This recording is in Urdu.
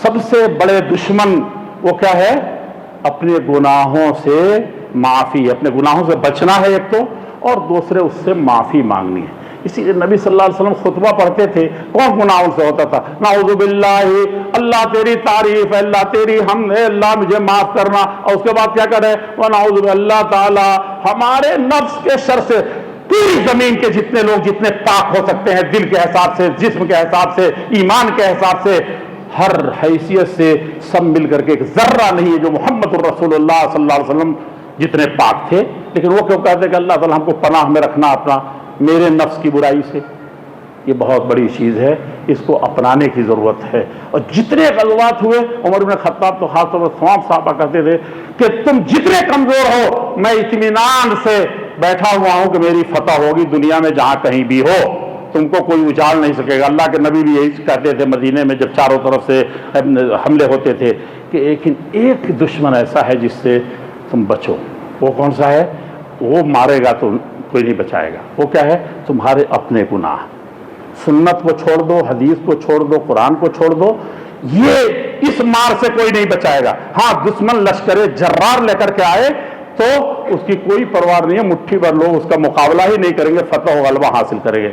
سب سے بڑے دشمن وہ کیا ہے؟ اپنے گناہوں سے معافی، اپنے گناہوں سے بچنا ہے ایک تو، اور دوسرے اس سے معافی مانگنی ہے۔ اسی لیے نبی صلی اللہ علیہ وسلم خطبہ پڑھتے تھے، کون گناہوں سے ہوتا تھا؟ نعوذ باللہ، اللہ تیری تعریف ہے، اللہ تیری حمد ہے، اللہ مجھے معاف کرنا، اور اس کے بعد کیا کرے؟ ونعوذ باللہ تعالی ہمارے نفس کے شر سے۔ پوری زمین کے جتنے لوگ جتنے پاک ہو سکتے ہیں، دل کے حساب سے، جسم کے حساب سے، ایمان کے حساب سے، ہر حیثیت سے سب مل کر کے ایک ذرہ نہیں ہے جو محمد الرسول اللہ صلی اللہ علیہ وسلم جتنے پاک تھے۔ لیکن وہ کیوں کہتے کہ اللہ تعالیٰ ہم کو پناہ میں رکھنا اپنا میرے نفس کی برائی سے؟ یہ بہت بڑی چیز ہے، اس کو اپنانے کی ضرورت ہے۔ اور جتنے غزوات ہوئے، عمر بن خطاب تو خاص طور پر ثواب صحابہ کہتے تھے کہ تم جتنے کمزور ہو، میں اطمینان سے بیٹھا ہوا ہوں کہ میری فتح ہوگی دنیا میں جہاں کہیں بھی ہو، تم کو کوئی اجاڑ نہیں سکے گا۔ اللہ کے نبی بھی یہی کہتے تھے مدینے میں جب چاروں طرف سے حملے ہوتے تھے کہ ایک دشمن ایسا ہے جس سے تم بچو۔ وہ کون سا ہے؟ وہ مارے گا تو کوئی نہیں بچائے گا۔ وہ کیا ہے؟ تمہارے اپنے گناہ۔ سنت کو چھوڑ دو، حدیث کو چھوڑ دو، قرآن کو چھوڑ دو، یہ اس مار سے کوئی نہیں بچائے گا۔ ہاں دشمن لشکر جرار لے کر کے آئے تو اس کی کوئی پرواہ نہیں ہے، مٹھی بھر لوگ اس کا مقابلہ ہی نہیں کریں گے، فتح و غلبہ حاصل کریں گے۔